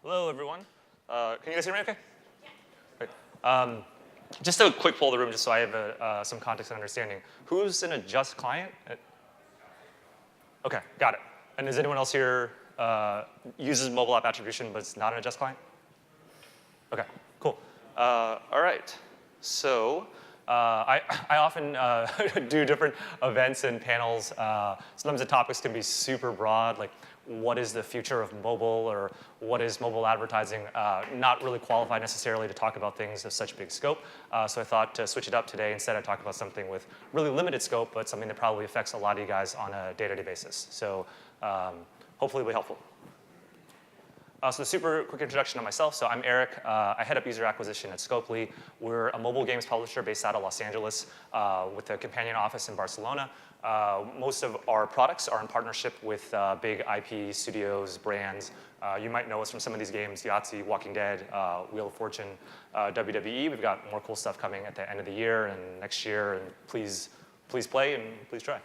Hello, everyone. Can you guys hear me okay? Yeah. Great. Just a quick poll of the room, just so I have some context and understanding. Who's an adjust client? Okay, got it. And is anyone else here uses mobile app attribution, but it's not an adjust client? Okay, cool. All right. So I often do different events and panels. Sometimes the topics can be super broad, like what is the future of mobile or what is mobile advertising, not really qualified necessarily to talk about things of such big scope. So I thought to switch it up today. Instead, I talk about something with really limited scope, but something that probably affects a lot of you guys on a day-to-day basis. So hopefully it'll be helpful. So a super quick introduction of myself. So I'm Eric. I head up user acquisition at Scopely. We're a mobile games publisher based out of Los Angeles with a companion office in Barcelona. Most of our products are in partnership with big IP studios, brands. You might know us from some of these games, Yahtzee, Walking Dead, Wheel of Fortune, WWE. We've got more cool stuff coming at the end of the year and next year. And please play and please try.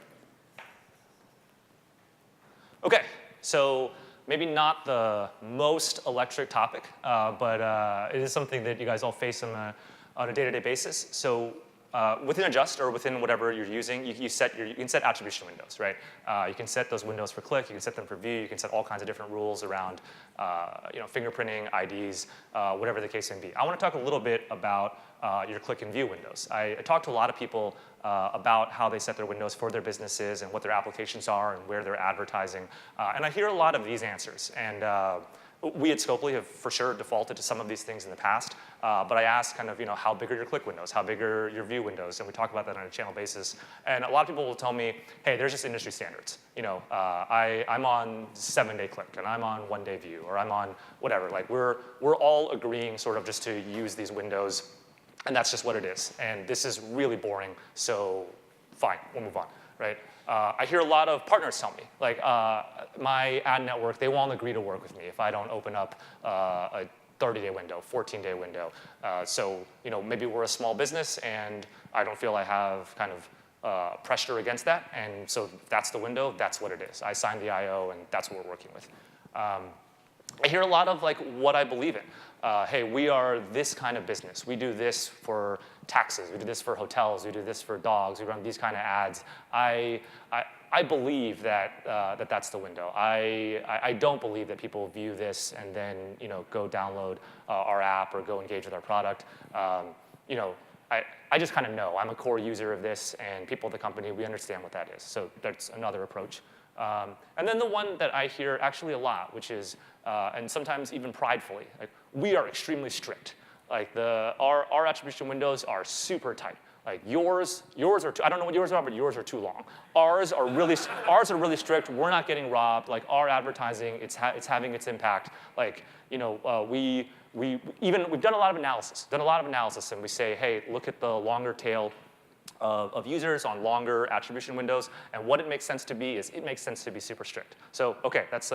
OK, so maybe not the most electric topic, but it is something that you guys all face on a day-to-day basis. So within Adjust or within whatever you're using, you can set attribution windows, right? You can set those windows for click, you can set them for view, you can set all kinds of different rules around fingerprinting, IDs, whatever the case may be. I want to talk a little bit about your click and view windows. I talked to a lot of people about how they set their windows for their businesses and what their applications are and where they're advertising. And I hear a lot of these answers. And we at Scopely have for sure defaulted to some of these things in the past. But I asked kind of, how big are your click windows? How big are your view windows? And we talk about that on a channel basis. And a lot of people will tell me, hey, there's just industry standards. I'm on 7-day click, and I'm on 1-day view, or I'm on whatever. Like we're all agreeing sort of just to use these windows. And that's just what it is. And this is really boring, so fine, we'll move on, right? I hear a lot of partners tell me, like my ad network, they won't agree to work with me if I don't open up a 30-day window, 14-day window. So maybe we're a small business, and I don't feel I have kind of pressure against that. And so that's the window, that's what it is. I signed the IO, and that's what we're working with. I hear a lot of like what I believe in. Hey, we are this kind of business. We do this for taxes. We do this for hotels. We do this for dogs. We run these kind of ads. I believe that that's the window. I don't believe that people view this and then go download our app or go engage with our product. I just kind of know. I'm a core user of this, and people at the company, we understand what that is. So that's another approach. And then the one that I hear actually a lot, which is, and sometimes even pridefully, like we are extremely strict. Like our attribution windows are super tight. Like yours are I don't know what yours are, but yours are too long. Ours are really strict. We're not getting robbed. Like our advertising, it's having its impact. Like we've done a lot of analysis, and we say, hey, look at the longer tail of users on longer attribution windows, and what it makes sense to be is it makes sense to be super strict. So okay, that's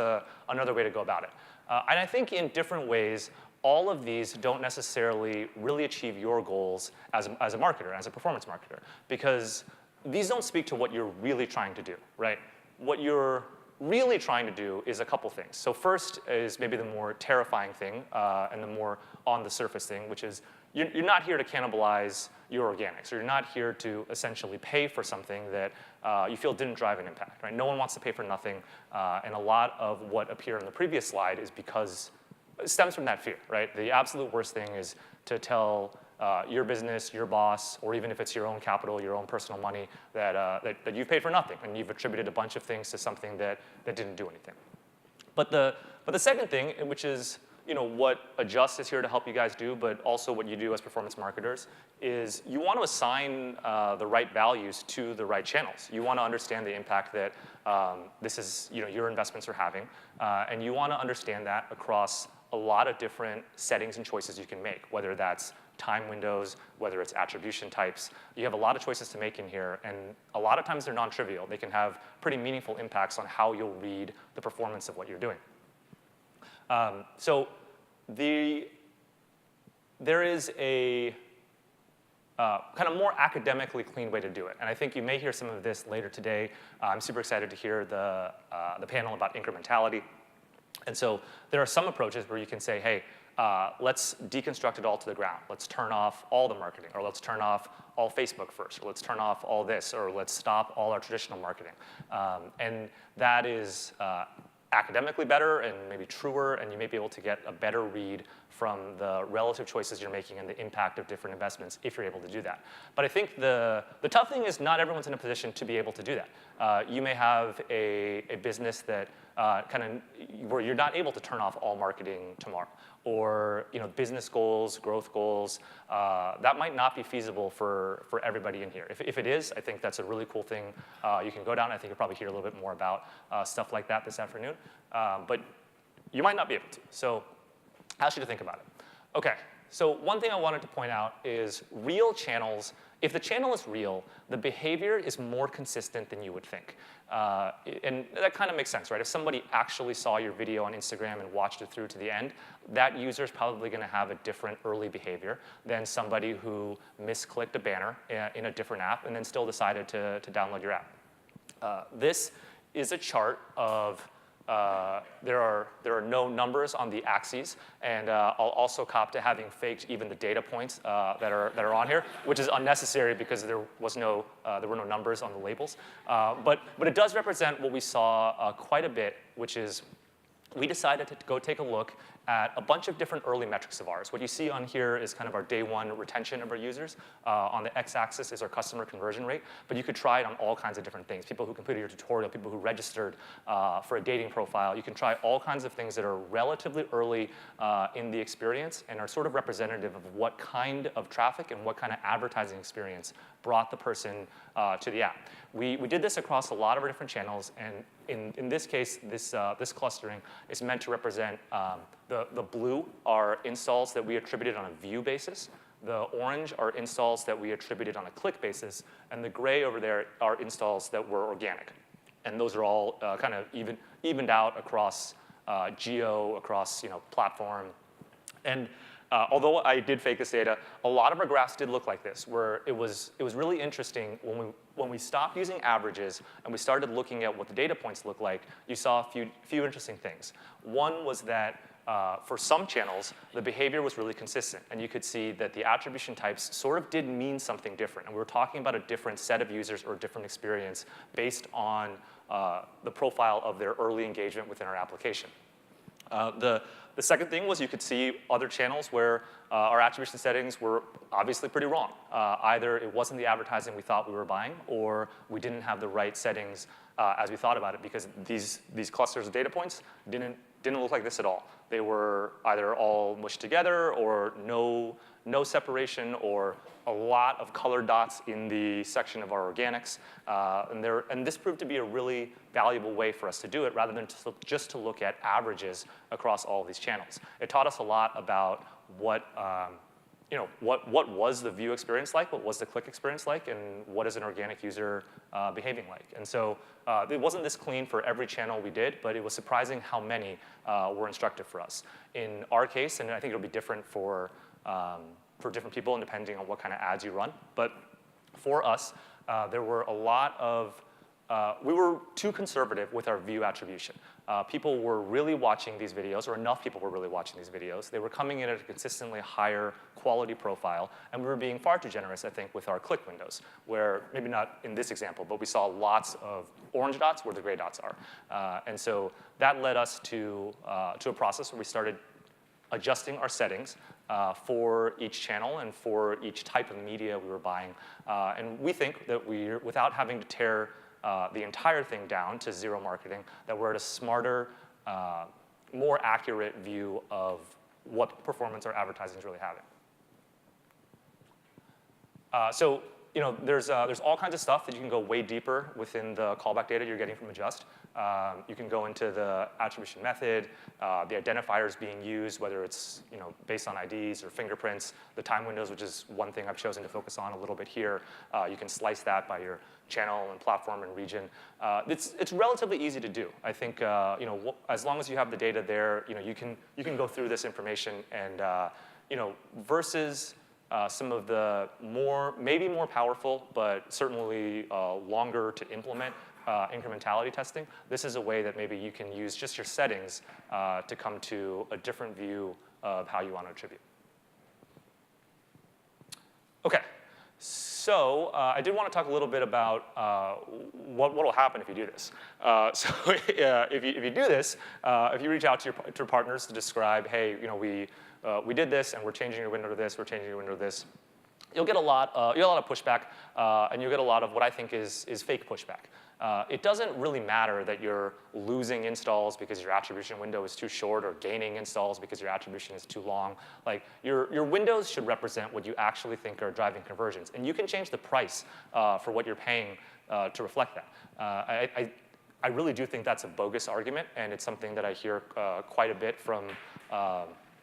another way to go about it. And I think in different ways, all of these don't necessarily really achieve your goals as a marketer, as a performance marketer, because these don't speak to what you're really trying to do, right? What you're really trying to do is a couple things. So first is maybe the more terrifying thing and the more on the surface thing, which is you're not here to cannibalize your organics, or you're not here to essentially pay for something that you feel didn't drive an impact, right? No one wants to pay for nothing, and a lot of what appeared on the previous slide is because it stems from that fear, right? The absolute worst thing is to tell your business, your boss, or even if it's your own capital, your own personal money, that you've paid for nothing, and you've attributed a bunch of things to something that didn't do anything. But the second thing, which is what Adjust is here to help you guys do, but also what you do as performance marketers, is you want to assign the right values to the right channels. You want to understand the impact that this is, your investments are having, and you want to understand that across a lot of different settings and choices you can make, whether that's time windows, whether it's attribution types. You have a lot of choices to make in here, and a lot of times they're non-trivial. They can have pretty meaningful impacts on how you'll read the performance of what you're doing. So there is a kind of more academically clean way to do it. And I think you may hear some of this later today. I'm super excited to hear the panel about incrementality. And so there are some approaches where you can say, hey, let's deconstruct it all to the ground. Let's turn off all the marketing, or let's turn off all Facebook first, or let's turn off all this, or let's stop all our traditional marketing. And that is academically better and maybe truer, and you may be able to get a better read from the relative choices you're making and the impact of different investments if you're able to do that. But I think the tough thing is not everyone's in a position to be able to do that. You may have a business that where you're not able to turn off all marketing tomorrow, or business goals, growth goals. That might not be feasible for everybody in here. If it is, I think that's a really cool thing you can go down. I think you'll probably hear a little bit more about stuff like that this afternoon. But you might not be able to. So how should you think about it? OK, so one thing I wanted to point out is real channels. If the channel is real, the behavior is more consistent than you would think. And that kind of makes sense, right? If somebody actually saw your video on Instagram and watched it through to the end, that user is probably going to have a different early behavior than somebody who misclicked a banner in a different app and then still decided to download your app. This is a chart of there are no numbers on the axes, and I'll also cop to having faked even the data points that are on here, which is unnecessary because there were no numbers on the labels. But it does represent what we saw quite a bit, which is we decided to go take a look at a bunch of different early metrics of ours. What you see on here is kind of our day one retention of our users. On the x-axis is our customer conversion rate, but you could try it on all kinds of different things. People who completed your tutorial, people who registered for a dating profile. You can try all kinds of things that are relatively early in the experience and are sort of representative of what kind of traffic and what kind of advertising experience brought the person to the app. We did this across a lot of our different channels, and in this case, this clustering is meant to represent the blue are installs that we attributed on a view basis. The orange are installs that we attributed on a click basis, and the gray over there are installs that were organic. And those are all kind of evened out across geo, across platform. And although I did fake this data, a lot of our graphs did look like this, where it was really interesting when we stopped using averages and we started looking at what the data points look like. You saw a few interesting things. One was that for some channels, the behavior was really consistent, and you could see that the attribution types sort of did mean something different, and we were talking about a different set of users or different experience based on the profile of their early engagement within our application. The second thing was you could see other channels where our attribution settings were obviously pretty wrong. Either it wasn't the advertising we thought we were buying, or we didn't have the right settings as we thought about it, because these clusters of data points didn't look like this at all. They were either all mushed together, or no separation, or a lot of colored dots in the section of our organics. And this proved to be a really valuable way for us to do it, rather than just to look at averages across all of these channels. It taught us a lot about what was the view experience like, what was the click experience like, and what is an organic user behaving like. And so it wasn't this clean for every channel we did, but it was surprising how many were instructive for us. In our case, and I think it'll be different for different people and depending on what kind of ads you run, but for us, there were a lot of we were too conservative with our view attribution. People were really watching these videos, or enough people were really watching these videos. They were coming in at a consistently higher quality profile, and we were being far too generous, I think, with our click windows, where maybe not in this example, but we saw lots of orange dots where the gray dots are. And so that led us to a process where we started adjusting our settings for each channel and for each type of media we were buying. And we think that without having to tear the entire thing down to zero marketing, that we're at a smarter, more accurate view of what performance our advertising is really having. So there's all kinds of stuff that you can go way deeper within the callback data you're getting from Adjust. You can go into the attribution method, the identifiers being used, whether it's based on IDs or fingerprints, the time windows, which is one thing I've chosen to focus on a little bit here. You can slice that by your channel and platform and region. It's relatively easy to do. I think as long as you have the data there, you can go through this information and versus some of the maybe more powerful, but certainly longer to implement incrementality testing, this is a way that maybe you can use just your settings to come to a different view of how you want to attribute. OK, so I did want to talk a little bit about what will happen if you do this. If you do this, if you reach out to your partners to describe, hey, we did this, and we're changing your window to this, we're changing your window to this, you'll get a lot of pushback, and you'll get a lot of what I think is fake pushback. It doesn't really matter that you're losing installs because your attribution window is too short, or gaining installs because your attribution is too long. Like, your windows should represent what you actually think are driving conversions. And you can change the price for what you're paying to reflect that. I really do think that's a bogus argument, and it's something that I hear quite a bit from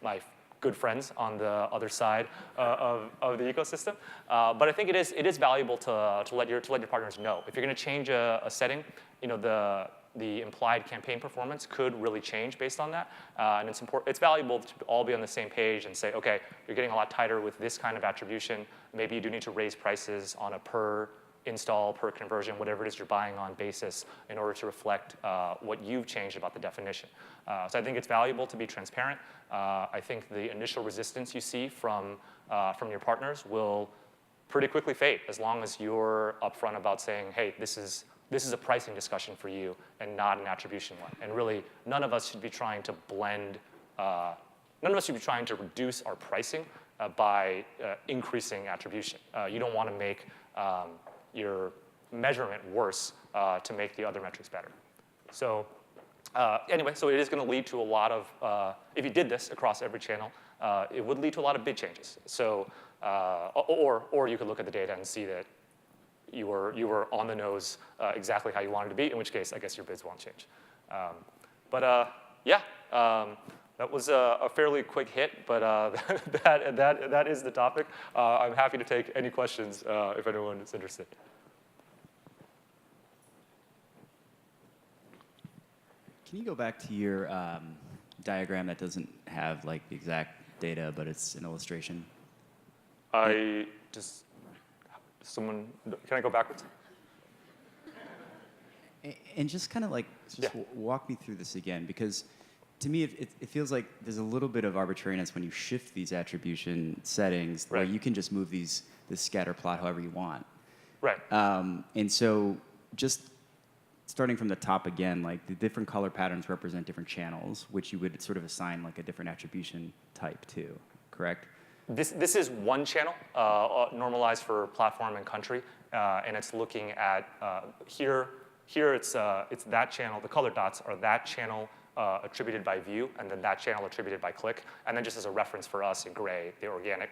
my good friends on the other side of the ecosystem. But I think it is valuable to let your partners know. If you're going to change a setting, the implied campaign performance could really change based on that. And it's valuable to all be on the same page and say, OK, you're getting a lot tighter with this kind of attribution. Maybe you do need to raise prices on a per install, per conversion, whatever it is you're buying on basis in order to reflect what you've changed about the definition. So I think it's valuable to be transparent. I think the initial resistance you see from your partners will pretty quickly fade as long as you're upfront about saying, hey, this is a pricing discussion for you and not an attribution one. And really, none of us should be trying to reduce our pricing by increasing attribution. You don't want to make your measurement worse to make the other metrics better. So anyway, so it is going to lead to a lot of, if you did this across every channel, it would lead to a lot of bid changes. So, or you could look at the data and see that you were on the nose exactly how you wanted to be, in which case, I guess your bids won't change. Yeah, that was a fairly quick hit, but that is the topic. I'm happy to take any questions if anyone is interested. Can you go back to your diagram that doesn't have like the exact data, but it's an illustration? Someone, can I go backwards? And just kind of like, walk me through this again, because to me, it feels like there's a little bit of arbitrariness when you shift these attribution settings, where you can just move this scatter plot however you want. Right. And so just starting from the top again, like the different color patterns represent different channels, which you would sort of assign like a different attribution type to, correct? This is one channel normalized for platform and country, and it's looking at here it's that channel. The color dots are that channel attributed by view, and then that channel attributed by click, and then just as a reference for us in gray,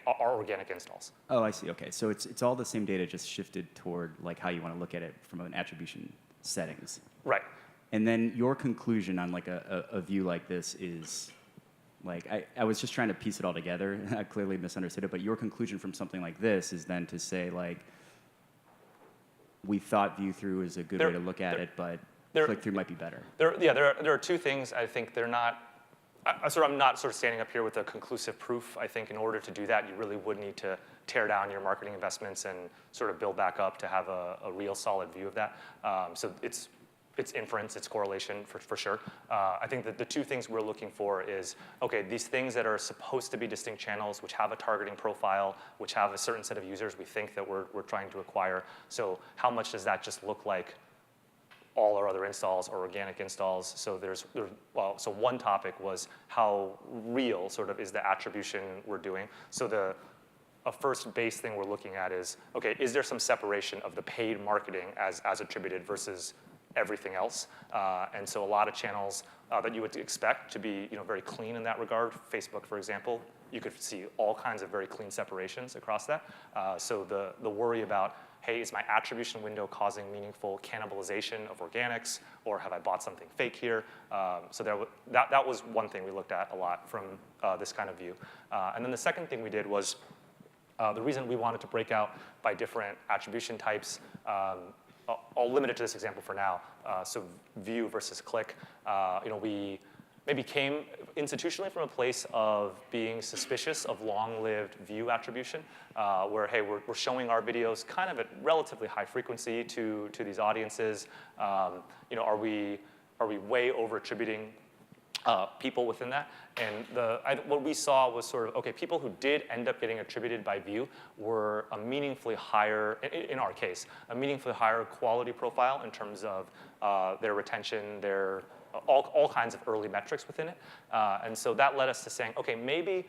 our organic installs. Oh, I see. Okay, so it's all the same data, just shifted toward like how you want to look at it from an attribution settings. Right. And then your conclusion on like a view like this is, like, I was just trying to piece it all together. I clearly misunderstood it, but your conclusion from something like this is then to say, like, we thought view through is a good way to look at it, but click through might be better. There are two things. I think they're not. I'm not sort of standing up here with a conclusive proof. I think in order to do that, you really would need to tear down your marketing investments and sort of build back up to have a real solid view of that. So it's inference, it's correlation for sure. I think that the two things we're looking for is, okay, these things that are supposed to be distinct channels, which have a targeting profile, which have a certain set of users we think that we're trying to acquire. So how much does that just look like all our other installs or organic installs? So so one topic was how real sort of is the attribution we're doing. So a first base thing we're looking at is, okay, is there some separation of the paid marketing as attributed versus everything else? And so a lot of channels that you would expect to be very clean in that regard. Facebook, for example, you could see all kinds of very clean separations across that. So the worry about, hey, is my attribution window causing meaningful cannibalization of organics, or have I bought something fake here? So that was one thing we looked at a lot from this kind of view. And then the second thing we did was, the reason we wanted to break out by different attribution types, I'll limit it to this example for now. So view versus click. maybe came institutionally from a place of being suspicious of long-lived view attribution, where, hey, we're showing our videos kind of at relatively high frequency to these audiences. You know, are we way over-attributing people within that? And what we saw was sort of, okay, people who did end up getting attributed by view were a meaningfully higher, in our case, a meaningfully higher quality profile in terms of their retention, their all kinds of early metrics within it. And so that led us to saying, okay, maybe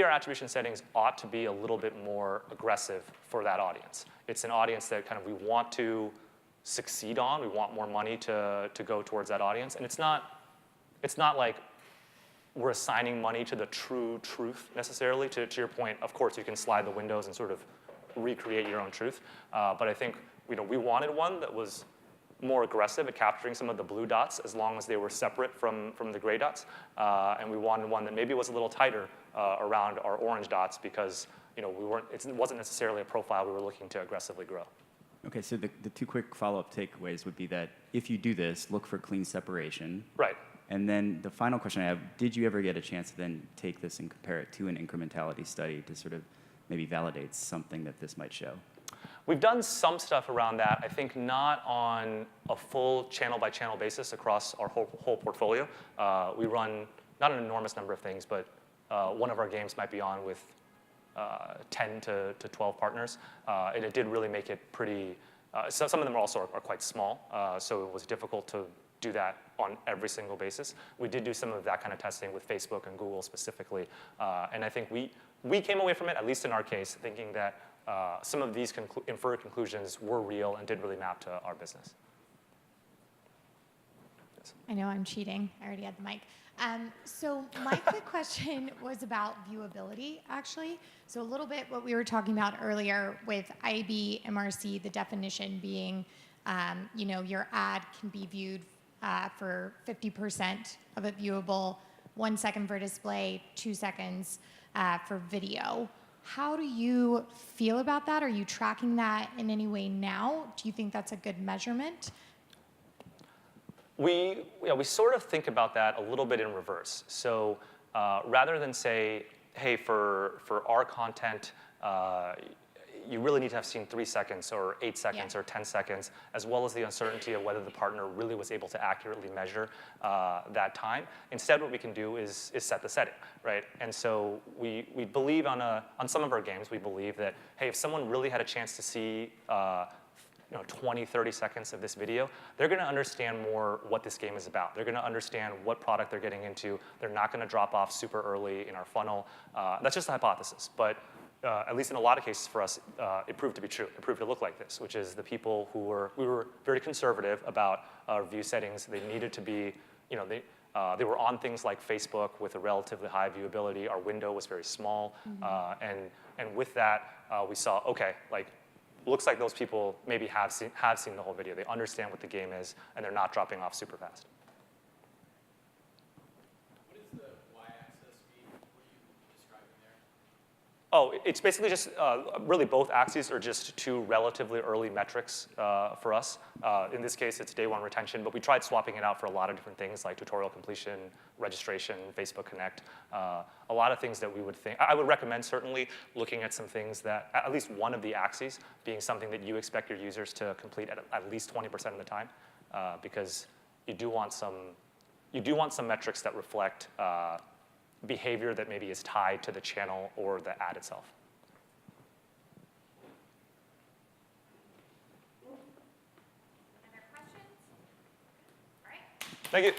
our attribution settings ought to be a little bit more aggressive for that audience. It's an audience that kind of we want to succeed on. We want more money to go towards that audience. And it's not like we're assigning money to the true truth necessarily. To your point, of course, you can slide the windows and sort of recreate your own truth. But I think we wanted one that was more aggressive at capturing some of the blue dots as long as they were separate from the gray dots. And we wanted one that maybe was a little tighter around our orange dots because it wasn't necessarily a profile we were looking to aggressively grow. Okay, so the two quick follow-up takeaways would be that if you do this, look for clean separation. Right. And then the final question I have, did you ever get a chance to then take this and compare it to an incrementality study to sort of maybe validate something that this might show? We've done some stuff around that. I think not on a full channel-by-channel basis across our whole portfolio. We run not an enormous number of things, but one of our games might be on with 10 to 12 partners. And it did really make it pretty, some of them also are quite small, so it was difficult to do that on every single basis. We did do some of that kind of testing with Facebook and Google specifically. And I think we came away from it, at least in our case, thinking that some of these inferred conclusions were real and did really map to our business. Yes. I know I'm cheating. I already had the mic. So my quick question was about viewability, actually. So a little bit what we were talking about earlier with IAB MRC, the definition being, your ad can be viewed for 50% of it viewable, 1 second for display, 2 seconds for video. How do you feel about that? Are you tracking that in any way now? Do you think that's a good measurement? We sort of think about that a little bit in reverse. So rather than say, hey, for our content, you really need to have seen 3 seconds or 8 seconds or 10 seconds, as well as the uncertainty of whether the partner really was able to accurately measure that time. Instead, what we can do is set the setting, right? And so we believe on some of our games, we believe that, hey, if someone really had a chance to see 20, 30 seconds of this video, they're going to understand more what this game is about. They're going to understand what product they're getting into. They're not going to drop off super early in our funnel. That's just a hypothesis, but at least in a lot of cases for us, it proved to be true. It proved to look like this, which is the people we were very conservative about our view settings. They needed to be, they were on things like Facebook with a relatively high viewability. Our window was very small, and with that, we saw, okay, looks like those people maybe have seen the whole video. They understand what the game is, and they're not dropping off super fast. What is the y-axis speed? What are you describing there? Oh, it's basically just really both axes are just two relatively early metrics for us. In this case, it's day one retention, but we tried swapping it out for a lot of different things like tutorial completion, registration, Facebook Connect, a lot of things that we would think. I would recommend certainly looking at some things that, at least one of the axes being something that you expect your users to complete at least 20% of the time, because you do want some metrics that reflect behavior that maybe is tied to the channel or the ad itself. Other questions? All right. Thank you.